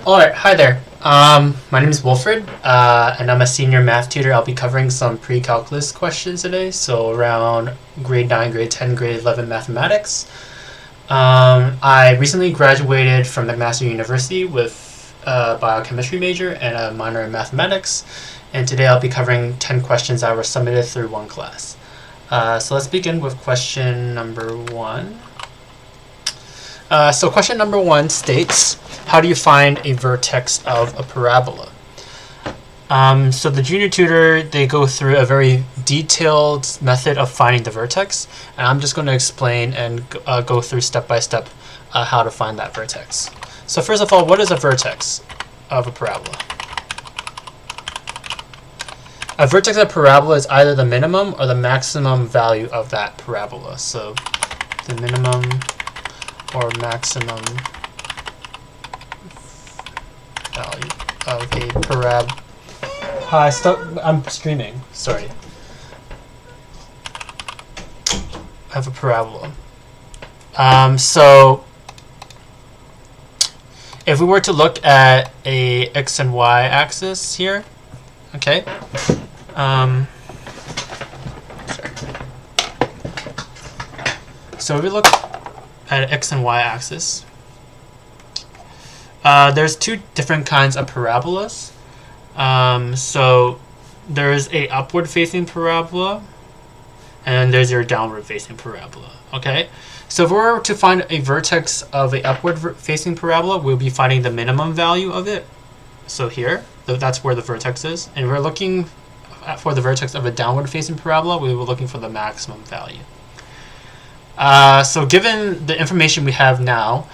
Alright, hi there. My name is Wilfrid, and I'm a senior math tutor. I'll be covering some pre-calculus questions today, so around grade 9, grade 10, grade 11 mathematics. I recently graduated from McMaster University with a biochemistry major and a minor in mathematics, and today I'll be covering 10 questions that were submitted through OneClass. So let's begin with question number 1. So question number 1 states, how do you find a vertex of a parabola? So the junior tutor, they go through a very detailed method of finding the vertex, and I'm just going to explain and go through step by step how to find that vertex. So first of all, what is a vertex of a parabola? A vertex of a parabola is either the minimum or the maximum value of that parabola. So the minimum or maximum value of a parabola. Hi, stop. I'm streaming. Sorry. I have a parabola. So if we were to look at a x and y axis here, okay. Sorry. So if we look at an x and y axis, there's two different kinds of parabolas. So there's a upward facing parabola and there's your downward facing parabola. Okay, so if we were to find a vertex of a upward facing parabola, we'll be finding the minimum value of it. So here, that's where the vertex is, and we're looking for the vertex of a downward facing parabola, we were looking for the maximum value. So given the information we have now,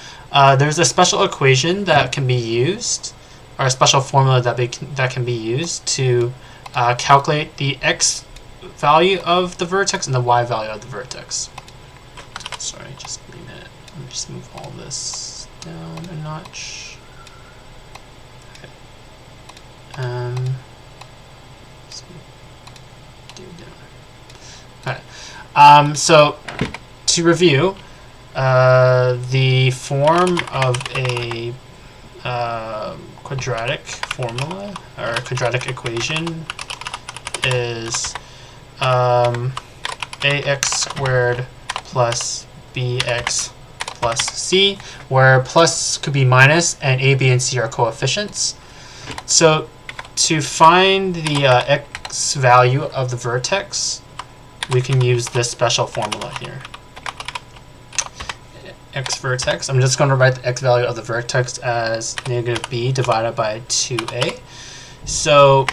there's a special equation that can be used, or a special formula that can be used to calculate the x value of the vertex and the y value of the vertex. Sorry, just give me a minute. Let me just move all this down a notch. Okay. Alright. So to review, the form of a quadratic formula or quadratic equation is ax squared plus bx plus c, where plus could be minus and a, b, and c are coefficients. So to find the x value of the vertex, we can use this special formula here. X vertex. I'm just going to write the x value of the vertex as negative b divided by 2a. So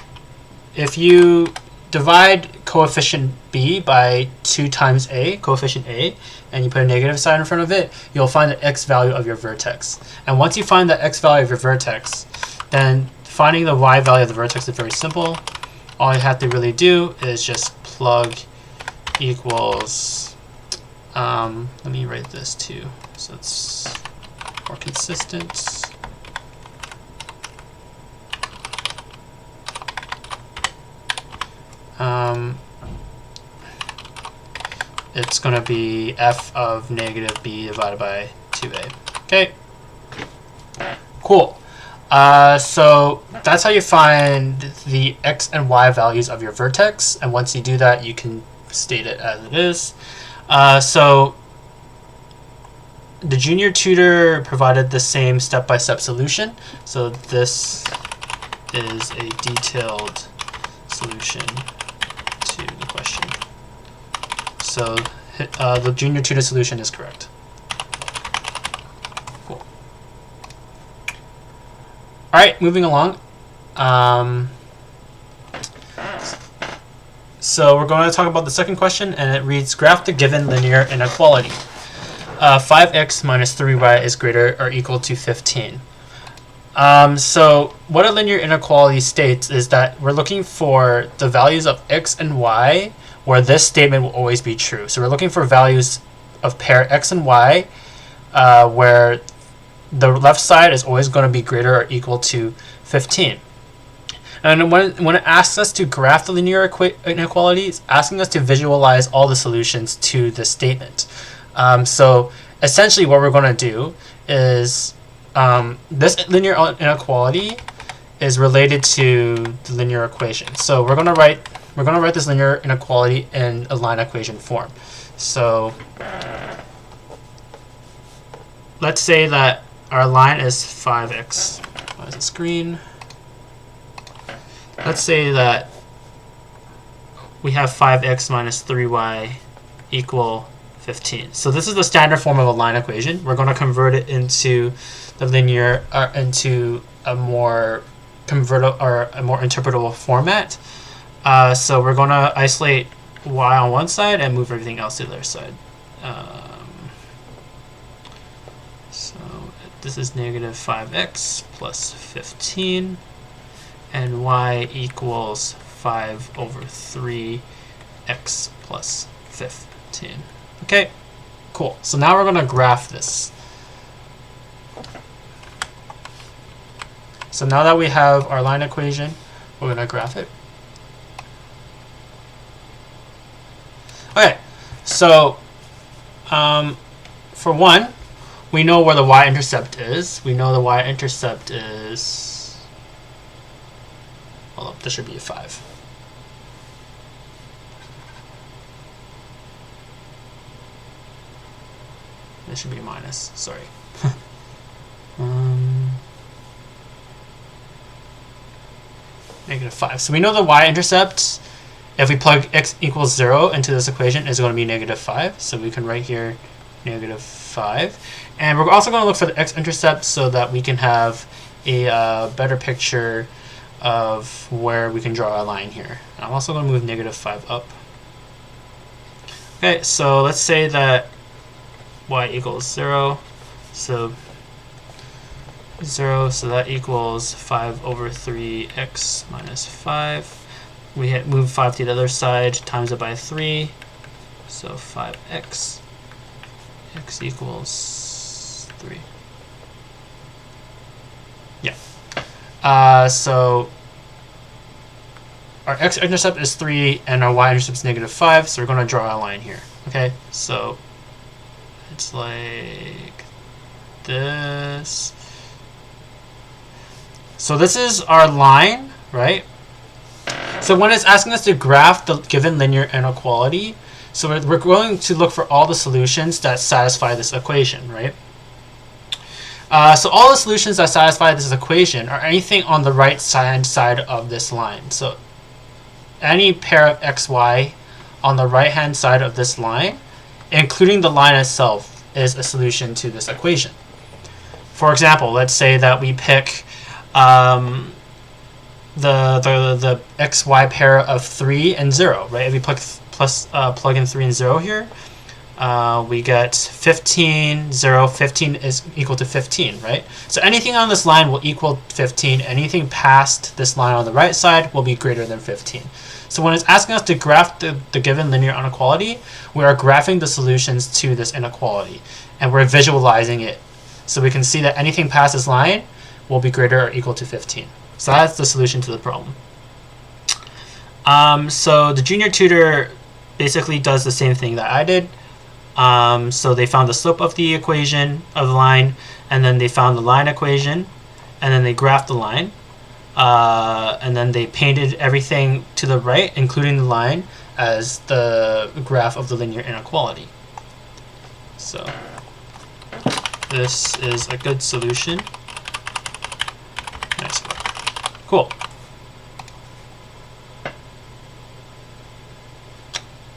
if you divide coefficient b by 2 times a, coefficient a, and you put a negative sign in front of it, you'll find the x value of your vertex. And once you find the x value of your vertex, then finding the y value of the vertex is very simple. All you have to really do is just plug equals, let me write this too, so it's more consistent. It's going to be f of negative b divided by 2a. Okay, cool. So that's how you find the x and y values of your vertex, and once you do that, you can state it as it is. So the junior tutor provided the same step-by-step solution. So this is a detailed solution to the question. So the junior tutor solution is correct. Cool. All right, moving along. So we're going to talk about the second question, and it reads, graph the given linear inequality. 5x minus 3y is greater or equal to 15. So what a linear inequality states is that we're looking for the values of x and y where this statement will always be true. So we're looking for values of pair x and y where the left side is always going to be greater or equal to 15. And when it asks us to graph the linear inequality, it's asking us to visualize all the solutions to this statement. So essentially what we're going to do is this linear inequality is related to the linear equation. So we're gonna write this linear inequality in a line equation form. So let's say that our line is 5x. Why is it green? Let's say that we have 5x minus 3y equal 15. So this is the standard form of a line equation. We're going to convert it into the linear, into a more interpretable format. So we're going to isolate y on one side and move everything else to the other side. So this is negative 5x plus 15, and y equals 5 over 3x plus 15. Okay, cool. So now we're going to graph this. So now that we have our line equation, we're going to graph it. Okay, so for one, we know where the y-intercept is. We know the y-intercept is, hold up, this should be a 5. This should be a minus, sorry. Negative 5. So we know the y-intercept, if we plug x equals 0 into this equation, is going to be negative 5. So we can write here negative 5. And we're also going to look for the x-intercept so that we can have a better picture of where we can draw a line here. I'm also going to move negative 5 up. Okay, so let's say that y equals 0. So 0, so that equals 5 over 3x minus 5. We move 5 to the other side, times it by 3. So 5x. X equals 3. Yeah. So our x-intercept is 3 and our y-intercept is negative 5. So we're going to draw a line here. Okay, so it's like this. So this is our line, right? So when it's asking us to graph the given linear inequality, so we're going to look for all the solutions that satisfy this equation, right? So all the solutions that satisfy this equation are anything on the right hand side of this line. So any pair of x, y on the right hand side of this line, including the line itself, is a solution to this equation. For example, let's say that we pick the xy pair of 3 and 0, right? If we plug in 3 and 0 here, we get 15, 0, 15 is equal to 15, right? So anything on this line will equal 15. Anything past this line on the right side will be greater than 15. So when it's asking us to graph the given linear inequality, we are graphing the solutions to this inequality, and we're visualizing it. So we can see that anything past this line will be greater or equal to 15. So that's the solution to the problem. So the junior tutor basically does the same thing that I did. So they found the slope of the equation of the line, and then they found the line equation, and then they graphed the line, and then they painted everything to the right, including the line, as the graph of the linear inequality. So this is a good solution. Nice work. Cool.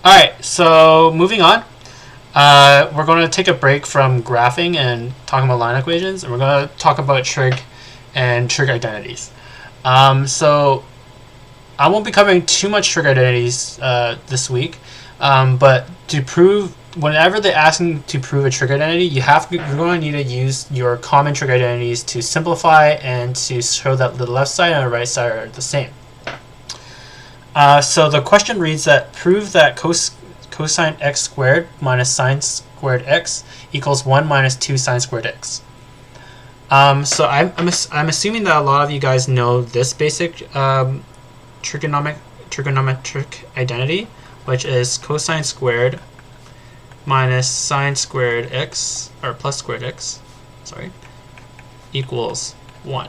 Alright, so moving on. We're going to take a break from graphing and talking about line equations, and we're going to talk about trig and trig identities. So I won't be covering too much trig identities this week, but to prove, whenever they're asking to prove a trig identity, you're going to need to use your common trig identities to simplify and to show that the left side and the right side are the same. So the question reads that prove that cosine x squared minus sine squared x equals 1 minus 2 sine squared x. So I'm assuming that a lot of you guys know this basic trigonometric identity, which is cosine squared minus sine squared x, or plus squared x, sorry, equals 1.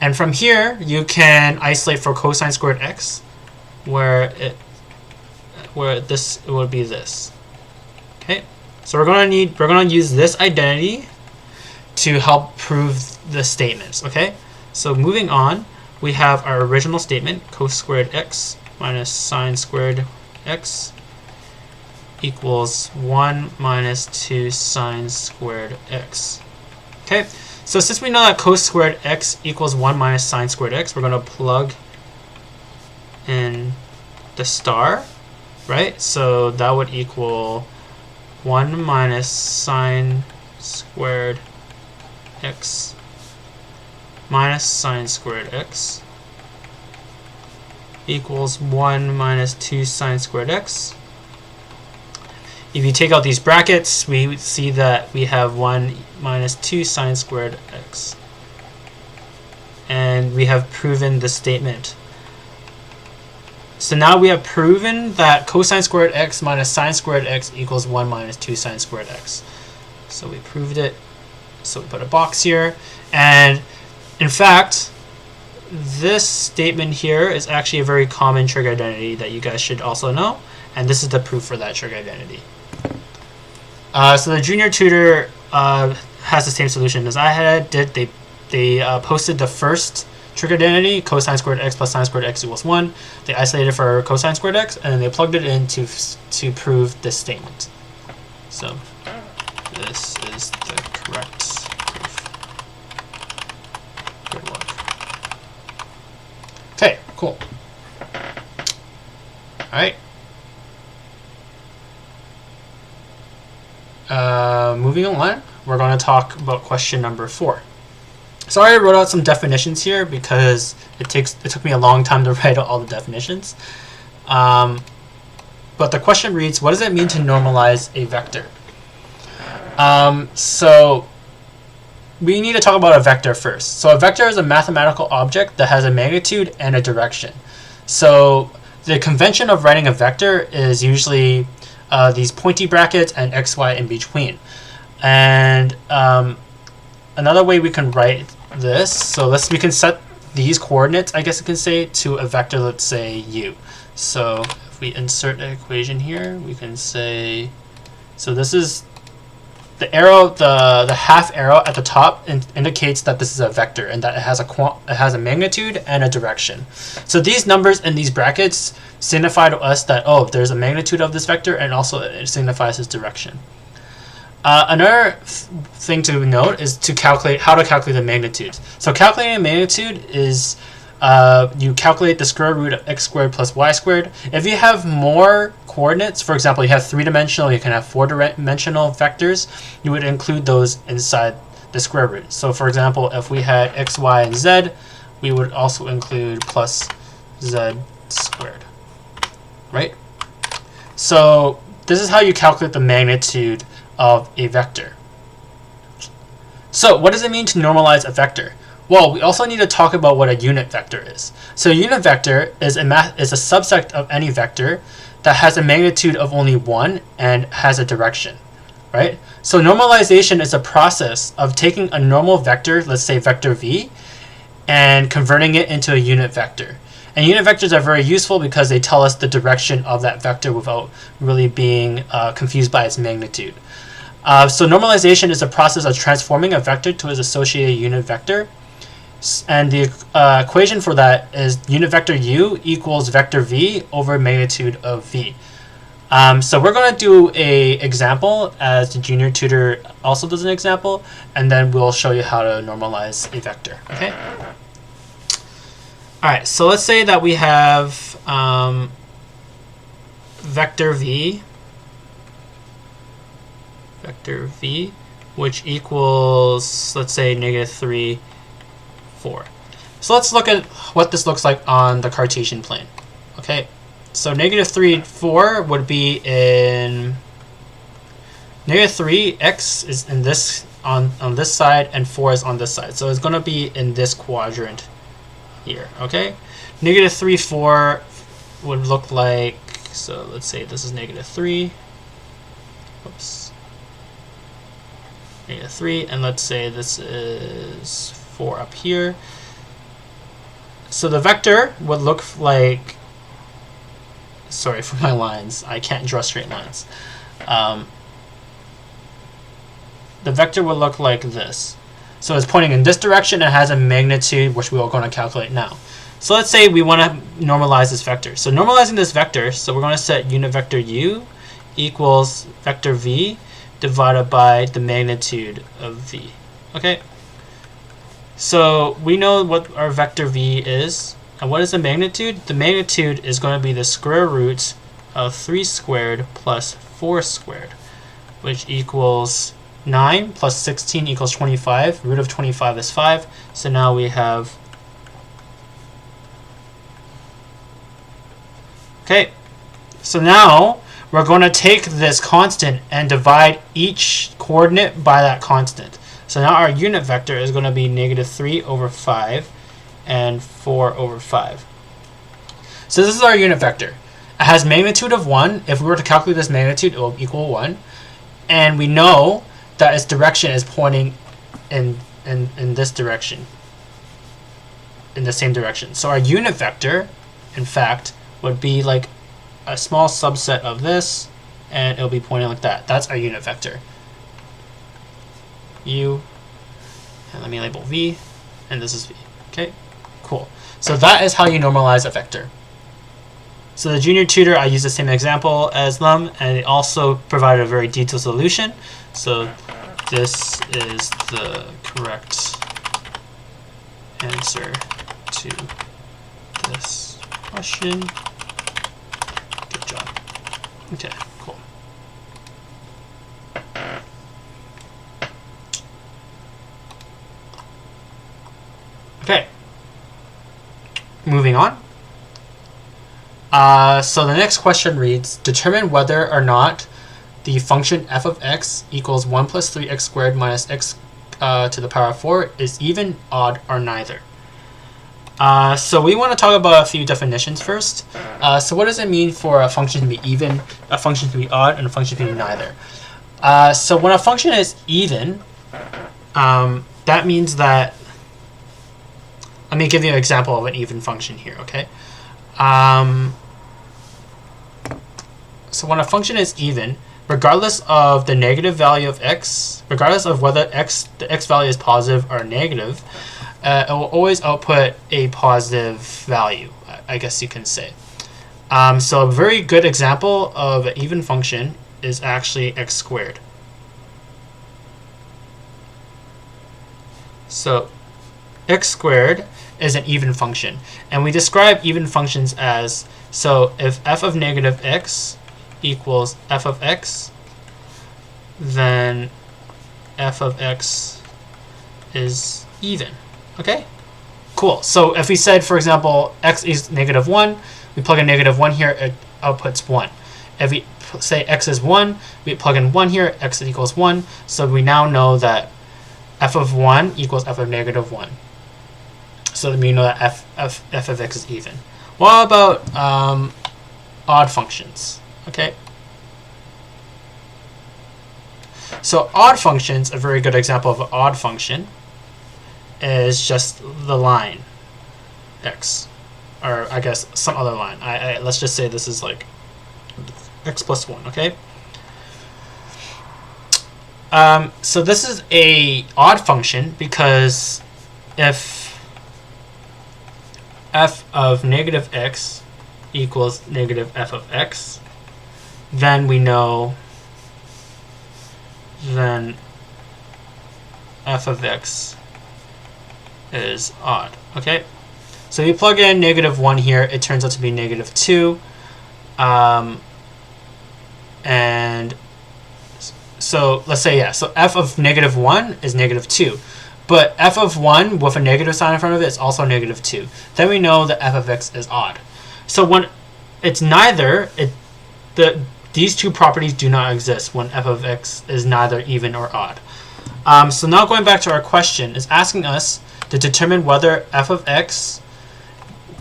And from here, you can isolate for cosine squared x, where this would be this. Okay, so we're gonna use this identity to help prove the statements. Okay, so moving on, we have our original statement: cos squared x minus sine squared x equals 1 minus 2 sine squared x. Okay, so since we know that cos squared x equals 1 minus sine squared x, we're going to plug in the star, right? So that would equal 1 minus sine squared x minus sine squared x equals 1 minus 2 sine squared x. If you take out these brackets, we see that we have 1 minus 2 sine squared x. And we have proven the statement. So now we have proven that cosine squared x minus sine squared x equals 1 minus 2 sine squared x. So we proved it. So we put a box here. And in fact, this statement here is actually a very common trig identity that you guys should also know. And this is the proof for that trig identity. So the junior tutor has the same solution as I did. They posted the first trig identity, cosine squared x plus sine squared x equals 1. They isolated for cosine squared x, and then they plugged it in to prove this statement. So this is the correct proof. Good work. Okay, cool. All right. Moving on, we're going to talk about question number 4. So I wrote out some definitions here because it took me a long time to write out all the definitions. But the question reads, what does it mean to normalize a vector? So we need to talk about a vector first. So a vector is a mathematical object that has a magnitude and a direction. So the convention of writing a vector is usually these pointy brackets and x, y in between. And another way we can write this, so we can set these coordinates, I guess you can say, to a vector, let's say u. So if we insert an equation here, we can say, so this is the arrow, the half arrow at the top indicates that this is a vector and that it has a magnitude and a direction. So these numbers in these brackets signify to us that, oh, there's a magnitude of this vector, and also it signifies its direction. Another thing to note is how to calculate the magnitude. So calculating a magnitude is you calculate the square root of x squared plus y squared. If you have more coordinates, for example, you have 3-dimensional, you can have 4-dimensional vectors, you would include those inside the square root. So for example, if we had x, y, and z, we would also include plus z squared, right? So this is how you calculate the magnitude of a vector. So what does it mean to normalize a vector? Well, we also need to talk about what a unit vector is. So a unit vector is a subset of any vector that has a magnitude of only 1 and has a direction, right? So normalization is a process of taking a normal vector, let's say vector v, and converting it into a unit vector. And unit vectors are very useful because they tell us the direction of that vector without really being confused by its magnitude. So normalization is a process of transforming a vector to its associated unit vector. And the equation for that is unit vector u equals vector v over magnitude of v. So we're going to do an example, as the junior tutor also does an example, and then we'll show you how to normalize a vector. Okay. All right. So let's say that we have vector v, which equals, let's say, -3, 4. So let's look at what this looks like on the Cartesian plane. Okay, so -3, 4 would be in -3, x is in this on this side, and 4 is on this side. So it's going to be in this quadrant here. Okay, -3, 4 would look like, so let's say this is -3. Oops. negative 3, and let's say this is 4 up here. So the vector would look like, sorry for my lines, I can't draw straight lines. The vector would look like this. So it's pointing in this direction and has a magnitude, which we are going to calculate now. So let's say we want to normalize this vector. So normalizing this vector, so we're going to set unit vector u equals vector v divided by the magnitude of v. Okay? So we know what our vector v is. And what is the magnitude? The magnitude is going to be the square root of 3 squared plus 4 squared, which equals 9 plus 16 equals 25. Root of 25 is 5. So now we have, okay, so now we're going to take this constant and divide each coordinate by that constant. So now our unit vector is going to be negative 3 over 5 and 4 over 5. So this is our unit vector. It has magnitude of 1. If we were to calculate this magnitude, it will equal 1. And we know that its direction is pointing in this direction, in the same direction. So our unit vector, in fact, would be like a small subset of this, and it'll be pointing like that. That's our unit vector. U, and let me label V, and this is V. Okay, cool. So that is how you normalize a vector. So the junior tutor, I used the same example as them, and it also provided a very detailed solution. So this is the correct answer to this question. Good job. Okay, cool. Okay, moving on. So the next question reads, determine whether or not the function f of x equals 1 plus 3x squared minus x to the power of 4 is even, odd, or neither. So we want to talk about a few definitions first. So what does it mean for a function to be even, a function to be odd, and a function to be neither? So when a function is even, that means that, let me give you an example of an even function here, okay? So when a function is even, regardless of the negative value of x, regardless of whether the x value is positive or negative, it will always output a positive value, I guess you can say. So a very good example of an even function is actually x squared. So x squared is an even function, and we describe even functions as, so if f of negative x equals f of x, then f of x is even. Okay, cool. So if we said, for example, x is negative 1, we plug in negative 1 here, it outputs 1. If we say x is 1, we plug in 1 here, x equals 1. So we now know that f of 1 equals f of negative 1. So we know that f of x is even. What about odd functions? Okay. So odd functions, a very good example of an odd function is just the line x, or I guess some other line. Let's just say this is like x plus 1, okay? So this is a odd function because if f of negative x equals negative f of x, then we know then f of x is odd. Okay, so you plug in negative 1 here, it turns out to be negative 2, and so let's say, yeah, so f of negative 1 is negative 2, but f of 1 with a negative sign in front of it is also negative 2. Then we know that f of x is odd. So when it's neither, these two properties do not exist when f of x is neither even or odd. So now going back to our question, is asking us to determine whether f of x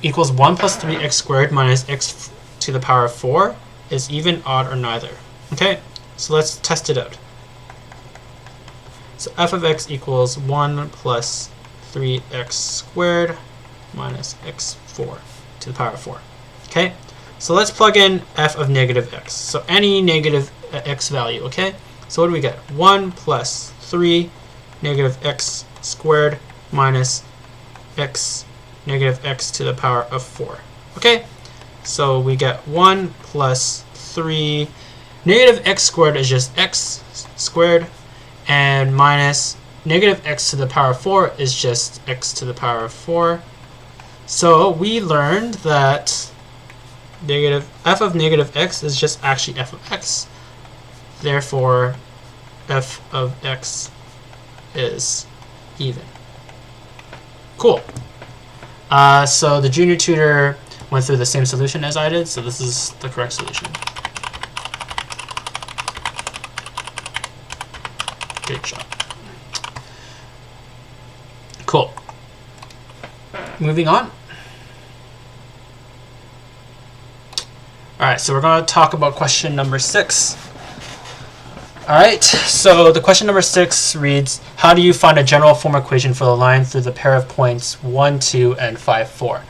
equals 1 plus 3x squared minus x to the power of 4 is even, odd, or neither. Okay, so let's test it out. So f of x equals 1 plus 3x squared minus x4 to the power of 4. Okay, so let's plug in f of negative x. So any negative x value, okay? So what do we get? 1 plus 3 negative x squared minus x negative x to the power of 4. Okay, so we get 1 plus 3. Negative x squared is just x squared, and minus negative x to the power of 4 is just x to the power of 4. So we learned that f of negative x is just actually f of x. Therefore, f of x is even. Cool. So the junior tutor went through the same solution as I did, so this is the correct solution. Good job. Cool. Moving on. Alright, so we're going to talk about question number 6. Alright, so the question number 6 reads, how do you find a general form equation for the line through the pair of points 1, 2, and 5, 4?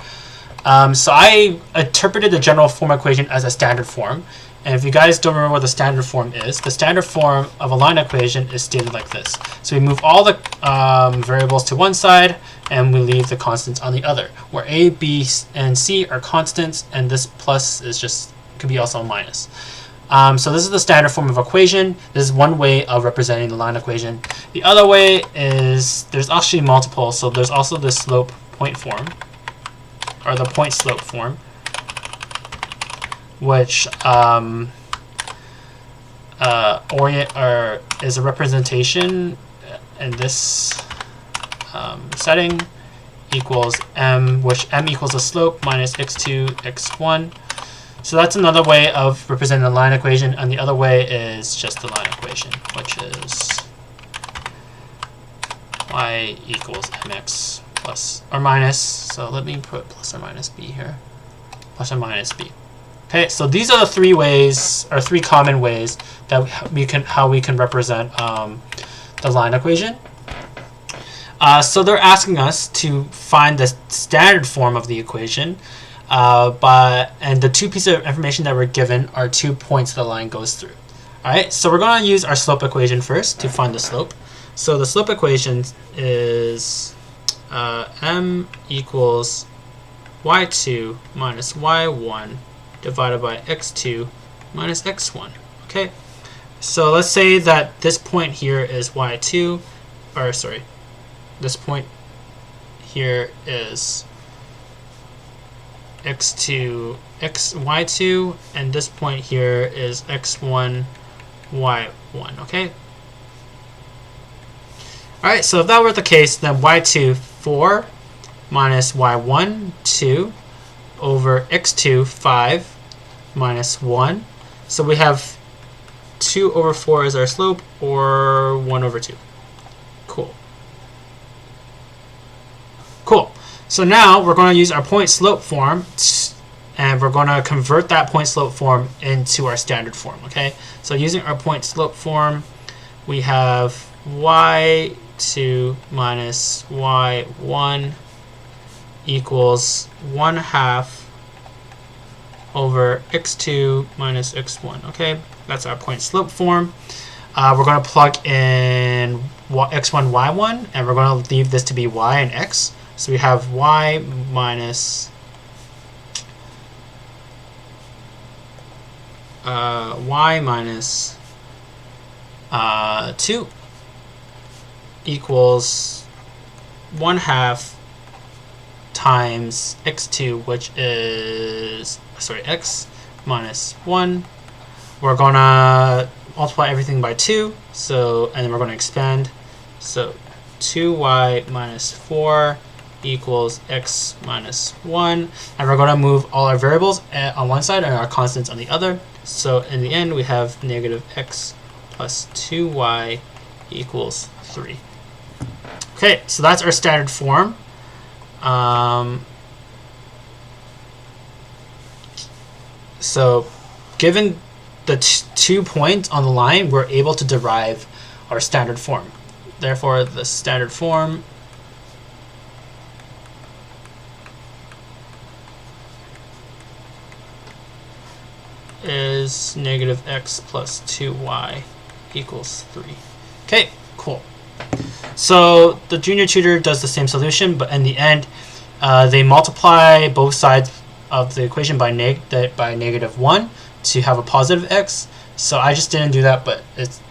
So I interpreted the general form equation as a standard form. And if you guys don't remember what the standard form is, the standard form of a line equation is stated like this. So we move all the variables to one side, and we leave the constants on the other, where a, b, and c are constants, and this plus is just could be also a minus. So this is the standard form of equation. This is one way of representing the line equation. The other way is there's actually multiple. So there's also the slope point form, or the point slope form, which is a representation in this setting equals m, which m equals the slope minus x2, x1. So that's another way of representing the line equation, and the other way is just the line equation, which is y equals mx plus or minus. So let me put plus or minus b here, plus or minus b. Okay, so these are the three ways, or three common ways that how we can represent the line equation. So they're asking us to find the standard form of the equation, and the two pieces of information that we're given are 2 points the line goes through. All right, so we're going to use our slope equation first to find the slope. So the slope equation is m equals y2 minus y1 divided by x2 minus x1. Okay, so let's say that this point here is y2, or sorry, this point here is y2, and this point here is x1, y1. Okay. All right. So if that were the case, then y2 4 minus y1 2 over x2 5 minus 1. So we have 2 over 4 as our slope, or 1 over 2. Cool. Cool. So now we're going to use our point slope form, and we're going to convert that point slope form into our standard form. Okay. So using our point slope form, we have y2 minus y1 equals 1/2 over x2 minus x1. Okay, that's our point slope form. We're going to plug in x1, y1, and we're going to leave this to be y and x. So we have y minus y minus 2 equals 1/2 times x2, which is, sorry, x minus 1. We're going to multiply everything by 2, so, and then we're going to expand. So 2y minus 4 equals x minus 1. And we're going to move all our variables on one side and our constants on the other. So in the end, we have negative x plus 2y equals 3. Okay, so that's our standard form. So given the 2 points on the line, we're able to derive our standard form. therefore the standard form is negative x plus 2y equals 3. Okay, cool. So the junior tutor does the same solution, but in the end, they multiply both sides of the equation by negative 1 to have a positive x. So I just didn't do that, but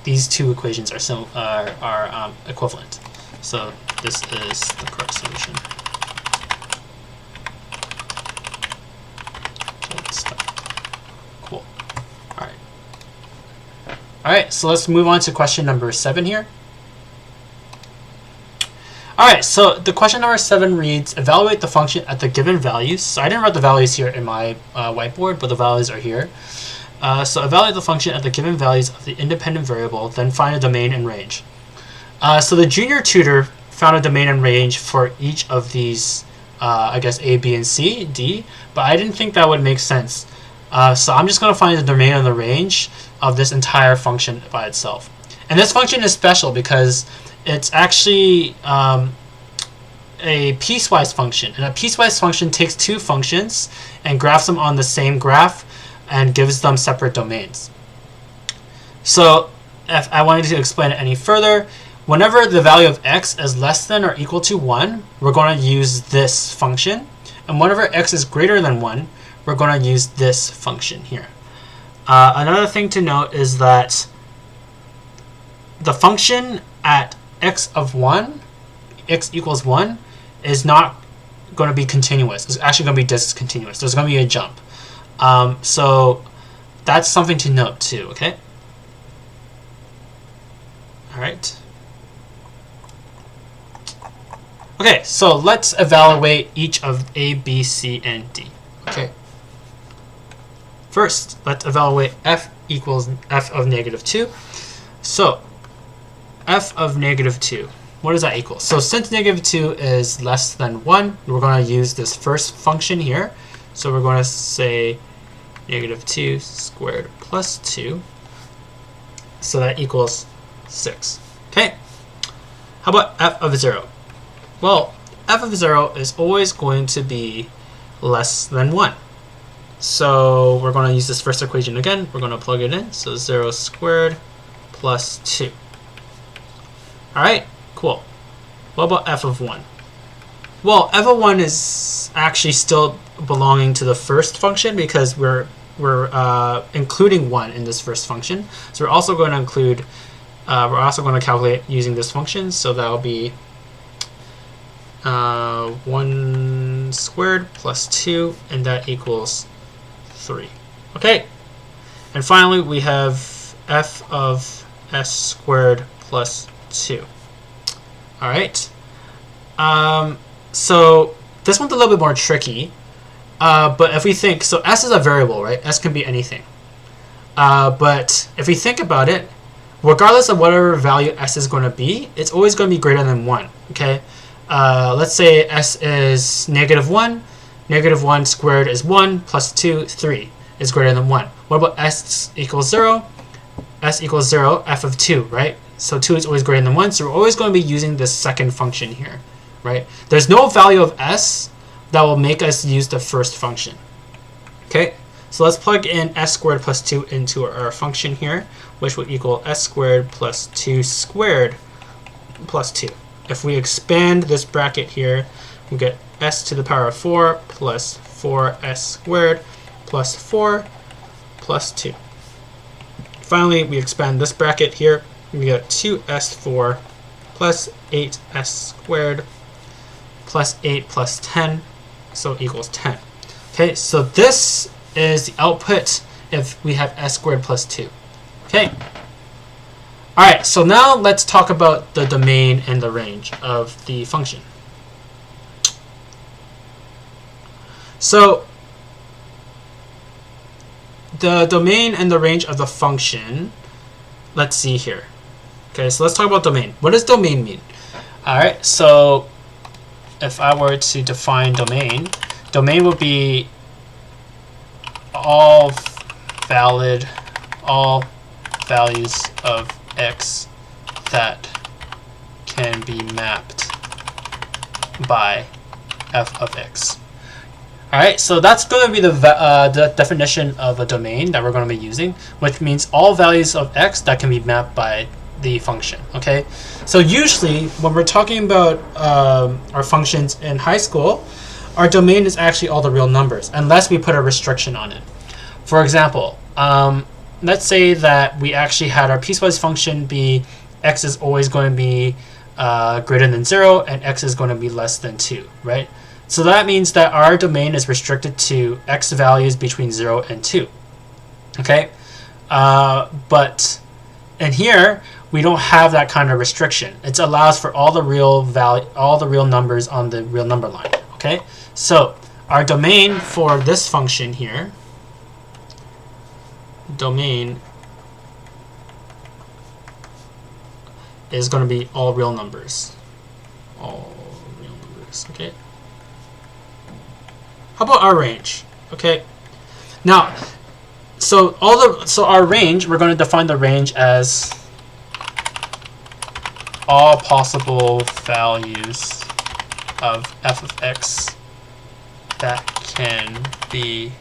these two equations are equivalent. So this is the correct solution. Cool. All right. All right. So let's move on to question number 7 here. All right. So the question number 7 reads: evaluate the function at the given values. So I didn't write the values here in my whiteboard, but the values are here. So evaluate the function at the given values of the independent variable, then find a domain and range. So the junior tutor found a domain and range for each of these, I guess A, B, and C, D, but I didn't think that would make sense. So I'm just going to find the domain and the range of this entire function by itself. And this function is special because it's actually a piecewise function. And a piecewise function takes two functions and graphs them on the same graph and gives them separate domains. So if I wanted to explain it any further, whenever the value of x is less than or equal to 1, we're going to use this function. And whenever x is greater than 1, we're going to use this function here. Another thing to note is that the function at x equals 1, is not going to be continuous. It's actually going to be discontinuous. There's going to be a jump. So that's something to note too, okay? All right. Okay, so let's evaluate each of A, B, C, and D. Okay. First, let's evaluate f equals f of negative 2. So f of negative 2, what does that equal? So since negative 2 is less than 1, we're going to use this first function here. So we're going to say negative 2 squared plus 2. So that equals 6. Okay. How about f of 0? Well, f of 0 is always going to be less than 1. So we're going to use this first equation again. We're going to plug it in. So 0 squared plus 2. All right, cool. What about f of 1? Well, f of 1 is actually still belonging to the first function because we're including 1 in this first function. So we're also going to include, we're also going to calculate using this function. So that'll be 1 squared plus 2, and that equals 3. Okay. And finally, we have f of s squared plus 2. All right. So this one's a little bit more tricky. But if we think, so s is a variable, right? S can be anything. But if we think about it, regardless of whatever value s is going to be, it's always going to be greater than 1. Okay. Let's say s is negative 1. Negative 1 squared is 1 plus 2, 3 is greater than 1. What about s equals 0? S equals 0, f of 2, right? So 2 is always greater than 1. So we're always going to be using this second function here, right? There's no value of s that will make us use the first function. Okay, so let's plug in s squared plus 2 into our function here, which will equal s squared plus 2 squared plus 2. If we expand this bracket here, we get s to the power of 4 plus 4s squared plus 4 plus 2. Finally, we expand this bracket here, we get 2s4 plus 8s squared plus 8 plus 10, so equals 10. Okay, so this is the output if we have s squared plus 2. Okay. All right, so now let's talk about the domain and the range of the function. So the domain and the range of the function, let's see here. Okay, so let's talk about domain. What does domain mean? All right, so if I were to define domain, domain would be all values of x that can be mapped by f of x. All right, so that's going to be the definition of a domain that we're going to be using, which means all values of x that can be mapped by the function. Okay, so usually when we're talking about our functions in high school, our domain is actually all the real numbers, unless we put a restriction on it. For example, let's say that we actually had our piecewise function be x is always going to be greater than 0 and x is going to be less than 2, right? So that means that our domain is restricted to x values between 0 and 2. Okay, but in here we don't have that kind of restriction. It allows for all the real numbers on the real number line. Okay, so our domain for this function here, domain is going to be all real numbers. All real numbers. Okay. How about our range? Okay. Now, so our range, we're going to define the range as all possible values of f of x that can be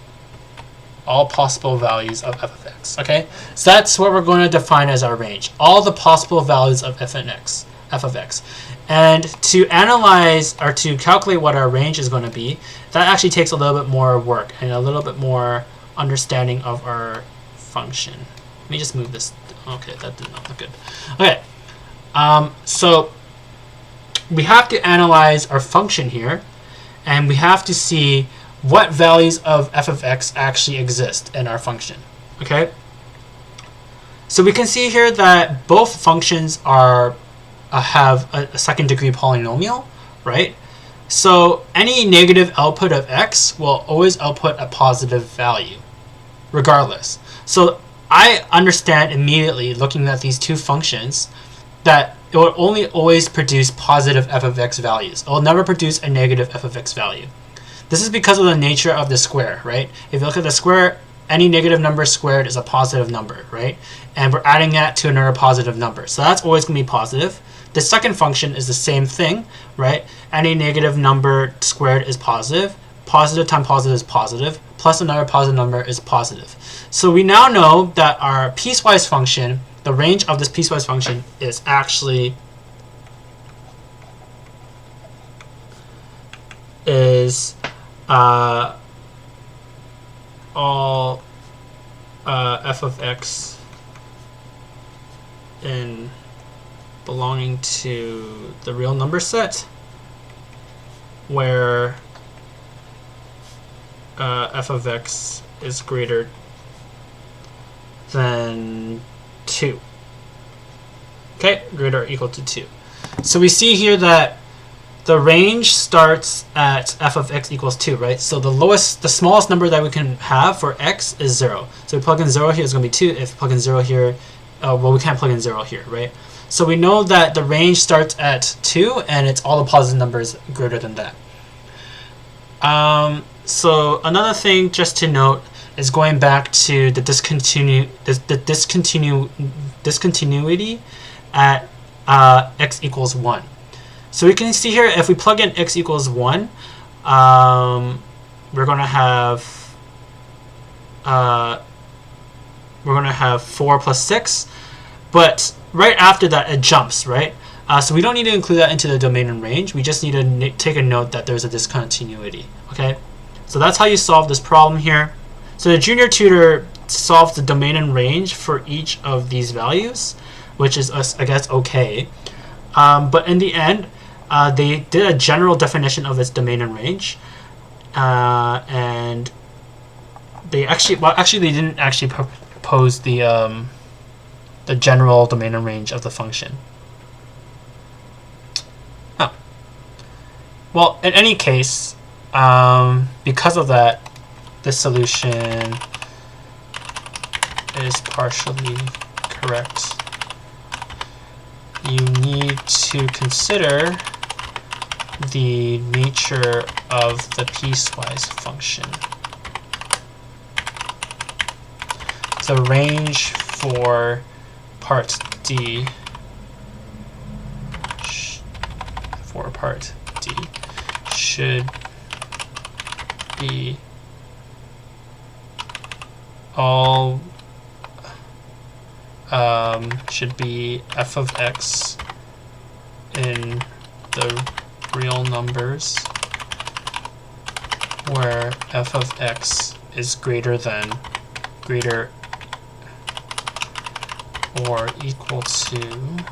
all possible values of f of x. Okay, so that's what we're going to define as our range, all the possible values of f of x. And to analyze or to calculate what our range is going to be, that actually takes a little bit more work and a little bit more understanding of our function. Let me just move this. Okay, that did not look good. Okay, so we have to analyze our function here, and we have to see what values of f of x actually exist in our function. Okay, so we can see here that both functions are have a second degree polynomial, right? So any negative output of x will always output a positive value, regardless. So I understand immediately, looking at these two functions, that it will only always produce positive f of x values. It will never produce a negative f of x value. This is because of the nature of the square, right? If you look at the square, any negative number squared is a positive number, right? And we're adding that to another positive number. So that's always going to be positive. The second function is the same thing, right? Any negative number squared is positive. Positive times positive is positive, plus another positive number is positive. So we now know that our piecewise function, the range of this piecewise function is actually all f of x in belonging to the real number set, where f of x is greater than 2. Okay, greater or equal to 2. So we see here that the range starts at f of x equals 2, right? So the smallest number that we can have for x is 0. So we plug in 0 here, it's going to be 2. If we plug in 0 here, well, we can't plug in 0 here, right? So we know that the range starts at 2, and it's all the positive numbers greater than that. So another thing just to note is going back to the discontinuity at x equals 1. So we can see here, if we plug in x equals 1, we're going to have 4 plus 6, but right after that it jumps, right? So we don't need to include that into the domain and range. We just need to take a note that there's a discontinuity. Okay, so that's how you solve this problem here. So the junior tutor solves the domain and range for each of these values, which is, I guess, okay. But in the end, they did a general definition of its domain and range, and they actually, they didn't actually propose the general domain and range of the function. Oh. Well, in any case, because of that, this solution is partially correct. You need to consider the nature of the piecewise function. The range for part D for part D should be all should be f of x in the real numbers where f of x is greater or equal to 10.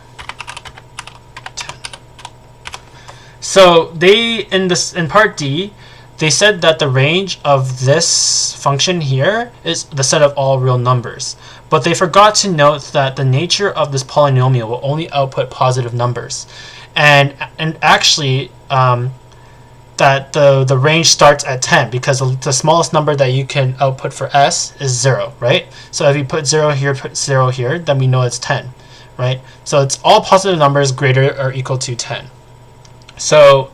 So they in part D, they said that the range of this function here is the set of all real numbers. But they forgot to note that the nature of this polynomial will only output positive numbers. And actually, that the range starts at 10 because the smallest number that you can output for s is 0, right? So if you put 0 here, put 0 here, then we know it's 10, right? So it's all positive numbers greater or equal to 10. So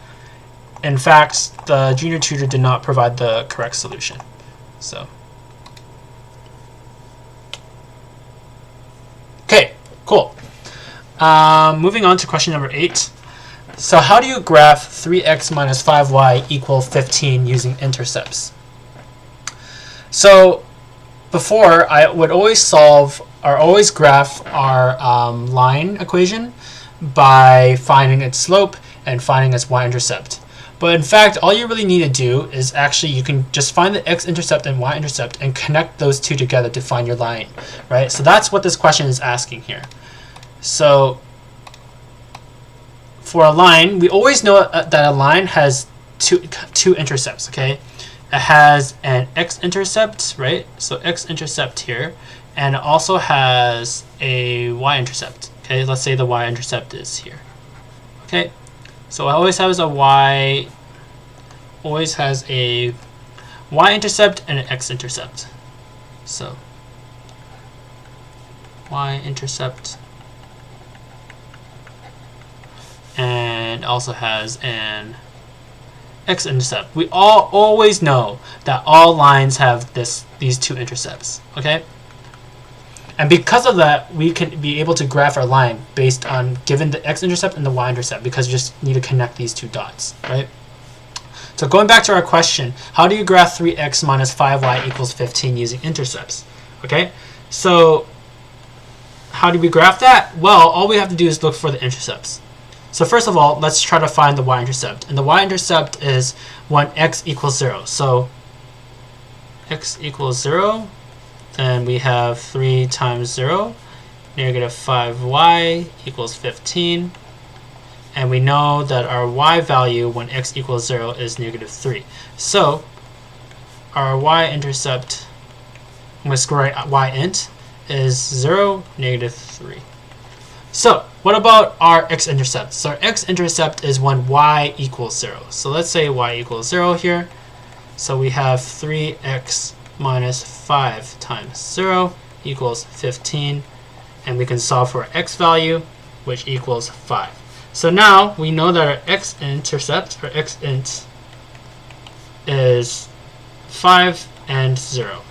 in fact, the junior tutor did not provide the correct solution. So okay, cool. Moving on to question number 8. So how do you graph 3x minus 5y equal 15 using intercepts? So before, I would always graph our line equation by finding its slope and finding its y-intercept. But in fact, all you really need to do is actually you can just find the x-intercept and y-intercept and connect those two together to find your line, right? So that's what this question is asking here. So for a line, we always know that a line has two intercepts, okay? It has an x-intercept, right? So x-intercept here, and it also has a y-intercept, okay? Let's say the y-intercept is here, okay? So it always has a y-intercept and an x-intercept. So y-intercept, and also has an x-intercept. We always know that all lines have these two intercepts, okay? And because of that, we can be able to graph our line based on given the x-intercept and the y-intercept, because you just need to connect these two dots, right? So going back to our question, how do you graph 3x minus 5y equals 15 using intercepts? Okay, so how do we graph that? Well, all we have to do is look for the intercepts. So first of all, let's try to find the y-intercept. And the y-intercept is when x equals 0. So x equals 0, then we have 3 times 0, negative 5y equals 15. And we know that our y value when x equals 0 is negative 3. So our y-intercept, I'm going to square y-int, is 0, negative 3. So what about our x-intercept? So our x-intercept is when y equals 0. So let's say y equals 0 here. So we have 3x minus 5 times 0 equals 15. And we can solve for our x value, which equals 5. So now we know that our x-intercept, or x-int, is 5 and 0.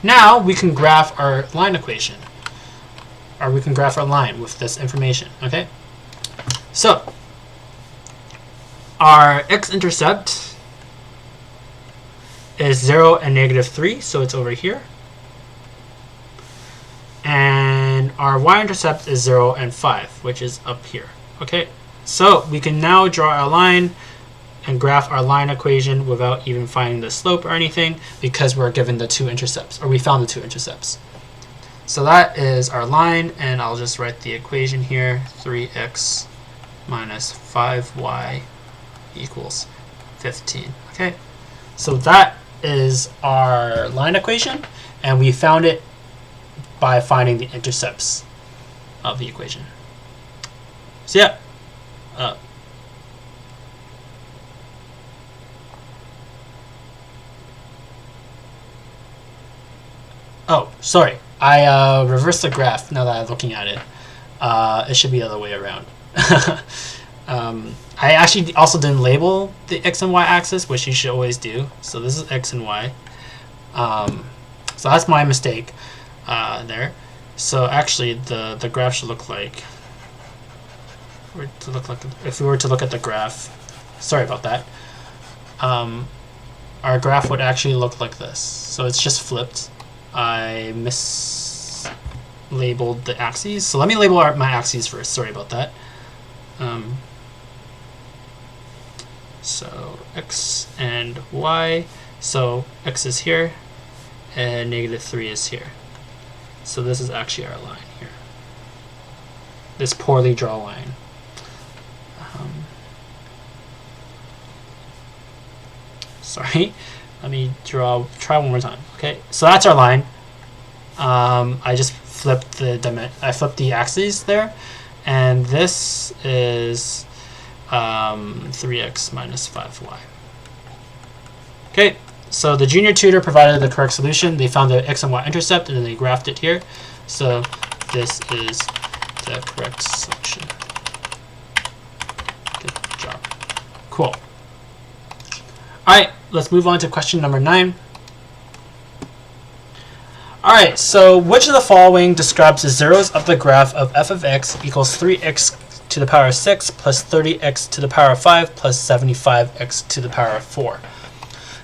Now we can graph our line equation. Or we can graph our line with this information, okay? So our x-intercept is 0 and negative 3, so it's over here. And our y-intercept is 0 and 5, which is up here, okay? So we can now draw our line and graph our line equation without even finding the slope or anything, because we're given the two intercepts, or we found the two intercepts. So that is our line, and I'll just write the equation here, 3x minus 5y equals 15. Okay, so that is our line equation, and we found it by finding the intercepts of the equation. So yeah. Oh, sorry. I reversed the graph now that I'm looking at it. It should be the other way around. I actually also didn't label the x and y axis, which you should always do. So this is x and y. So that's my mistake there. So actually the graph should look like if we were to look at the graph, sorry about that, our graph would actually look like this. So it's just flipped. I mislabeled the axes. So let me label my axes first. Sorry about that. So x and y. So x is here, and -3 is here. So this is actually our line here. This poorly drawn line. Sorry, let me try one more time. Okay, so that's our line. I just flipped the axes there, and this is 3x minus 5y. Okay, so the junior tutor provided the correct solution. They found the x and y intercept, and then they graphed it here. So this is the correct solution. Good job. Cool. All right, let's move on to question number 9. All right, so which of the following describes the zeros of the graph of f of x equals 3x to the power of 6 plus 30x to the power of 5 plus 75x to the power of 4?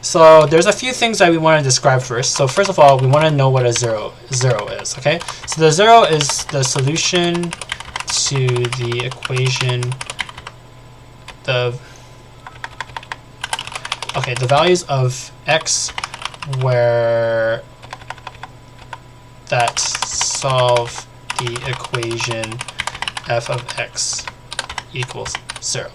So there's a few things that we want to describe first. So first of all, we want to know what a zero is, okay? So the zero is the solution to the equation, the values of x where that solve the equation f of x equals 0.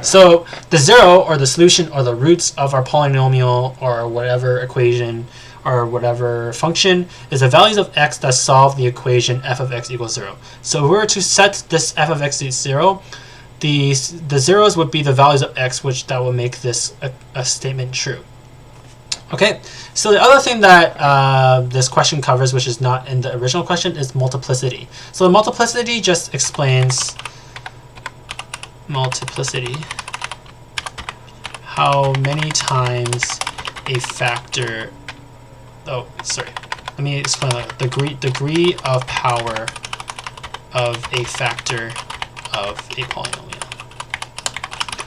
So the zero, or the solution, or the roots of our polynomial or whatever equation or whatever function is the values of x that solve the equation f of x equals 0. So if we were to set this f of x to 0, the zeros would be the values of x, which that will make this a statement true. Okay, so the other thing that this question covers, which is not in the original question, is multiplicity. So the multiplicity just explains how many times a factor, let me explain that. Degree of power of a factor of a polynomial.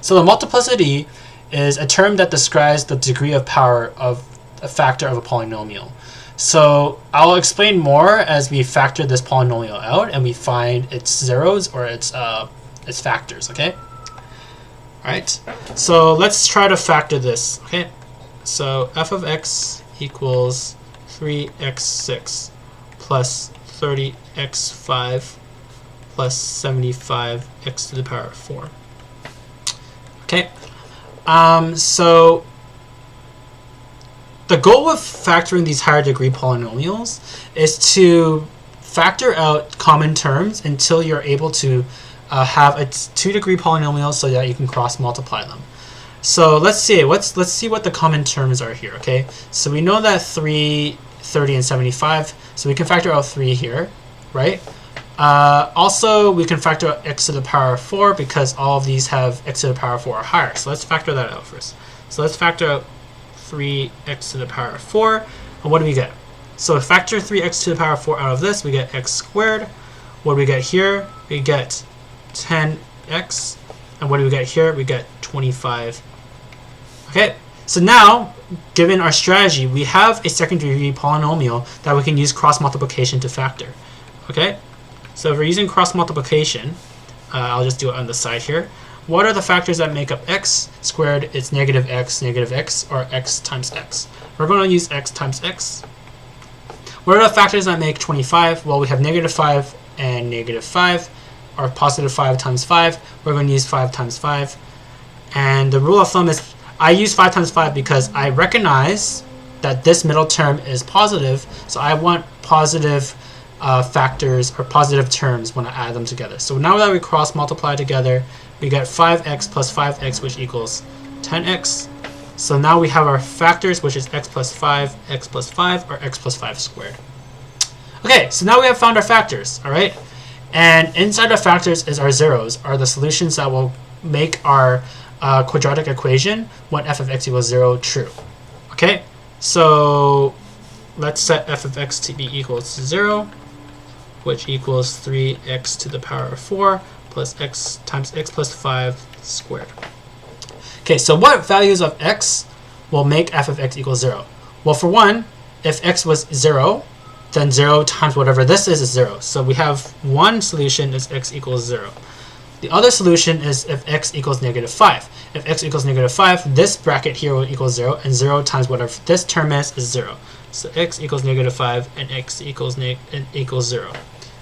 So the multiplicity is a term that describes the degree of power of a factor of a polynomial. So I'll explain more as we factor this polynomial out and we find its zeros or its factors, okay? All right, so let's try to factor this, okay? So f of x equals 3x6 plus 30x5 plus 75x to the power of 4. Okay, so the goal of factoring these higher degree polynomials is to factor out common terms until you're able to have a 2-degree polynomial so that you can cross multiply them. So let's see what the common terms are here. Okay, so we know that 3, 30, and 75, so we can factor out 3 here, right? Also, we can factor out x to the power of 4 because all of these have x to the power of 4 or higher. So let's factor that out first. So let's factor out 3x to the power of 4. And what do we get? So if factor 3x to the power of 4 out of this, we get x squared. What do we get here? We get 10x. And what do we get here? We get 25. Okay, so now, given our strategy, we have a second-degree polynomial that we can use cross-multiplication to factor. Okay? So if we're using cross-multiplication, I'll just do it on the side here. What are the factors that make up x squared? It's negative x, or x times x. We're going to use x times x. What are the factors that make 25? Well, we have negative 5 and negative 5, or positive 5 times 5. We're going to use 5 times 5. And the rule of thumb is I use 5 times 5 because I recognize that this middle term is positive, so I want positive factors or positive terms when I add them together. So now that we cross multiply together, we get 5x plus 5x, which equals 10x. So now we have our factors, which is x plus 5, or x plus 5 squared. Okay, so now we have found our factors, all right? And inside the factors is our zeros, are the solutions that will make our quadratic equation when f of x equals 0 true. Okay, so let's set f of x to be equal to 0, which equals 3x to the power of 4 plus x times x plus 5 squared. Okay, so what values of x will make f of x equals 0? Well, for one, if x was 0, then 0 times whatever this is 0. So we have one solution is x equals 0. The other solution is if x equals negative 5. If x equals negative 5, this bracket here will equal 0, and 0 times whatever this term is 0. So x equals negative 5, and x equals 0.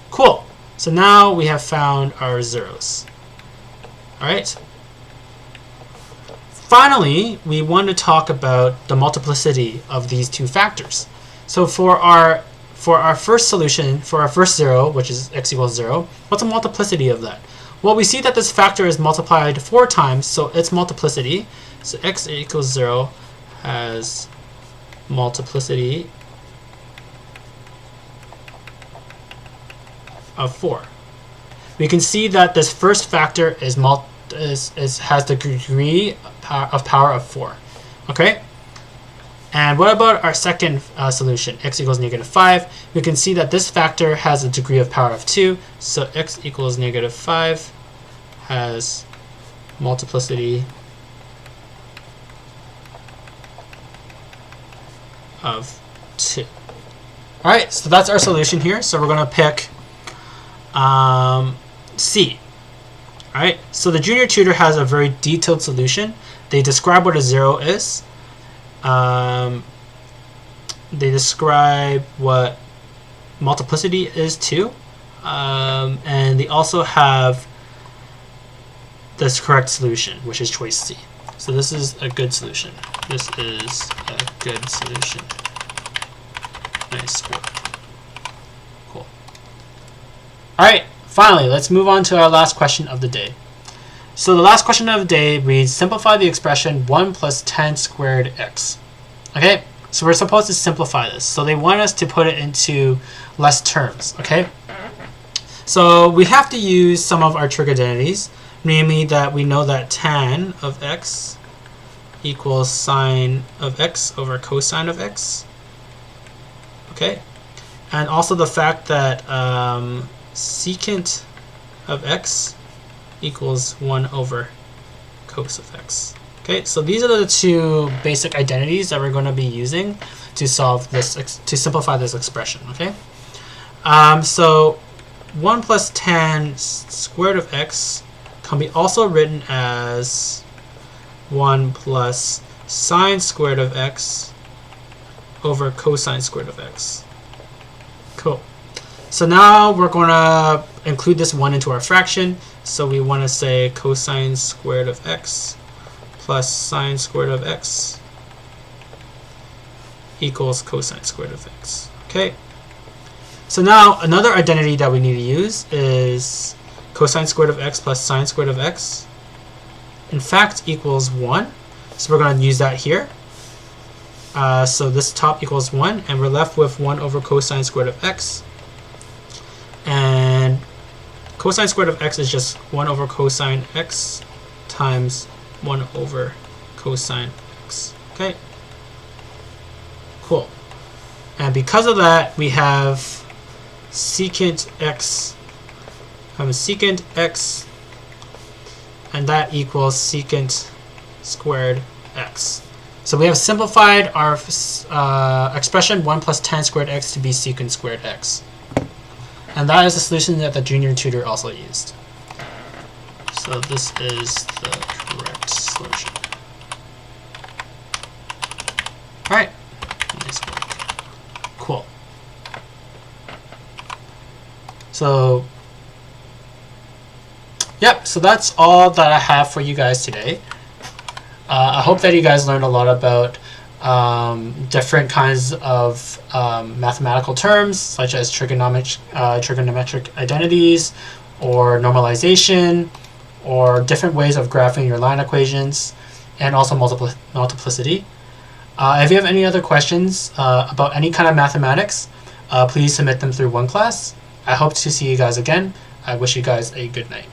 Cool. So now we have found our zeros. All right. Finally, we want to talk about the multiplicity of these two factors. So for our first solution, for our first 0, which is x equals 0, what's the multiplicity of that? Well, we see that this factor is multiplied 4 times, so its multiplicity, so x equals 0 has multiplicity of 4. We can see that this first factor has the degree of power of 4. Okay? And what about our second solution, x equals negative 5? We can see that this factor has a degree of power of 2, so x equals negative 5 has multiplicity of 2. All right, so that's our solution here. So we're going to pick C. All right, so the junior tutor has a very detailed solution. They describe what a 0 is. They describe what multiplicity is too, and they also have this correct solution, which is choice C. So this is a good solution. This is a good solution. Nice score. Cool. All right, finally, let's move on to our last question of the day. So the last question of the day reads, simplify the expression 1 plus 10 squared x. Okay, so we're supposed to simplify this. So they want us to put it into less terms, okay? So we have to use some of our trig identities, namely that we know that tan of x equals sine of x over cosine of x, okay? And also the fact that secant of x equals 1 over cos of x. Okay, so these are the two basic identities that we're going to be using to solve this, to simplify this expression. Okay, so 1 plus tan squared of x can be also written as 1 plus sine squared of x over cosine squared of x. Cool. So now we're going to include this 1 into our fraction. So we want to say cosine squared of x plus sine squared of x equals cosine squared of x. Okay. So now another identity that we need to use is cosine squared of x plus sine squared of x, in fact, equals 1. So we're going to use that here. So this top equals 1, and we're left with 1 over cosine squared of x. And cosine squared of x is just 1 over cosine x times 1 over cosine x. Okay. Cool. And because of that, we have secant x, secant x, and that equals secant squared x. So we have simplified our expression 1 plus 10 squared x to be secant squared x. And that is the solution that the junior tutor also used. So this is the correct solution. All right, nice work. Cool. So, yep, so that's all that I have for you guys today. I hope that you guys learned a lot about different kinds of mathematical terms, such as trigonometric identities, or normalization, or different ways of graphing your line equations, and also multiplicity. If you have any other questions about any kind of mathematics, please submit them through OneClass. I hope to see you guys again. I wish you guys a good night.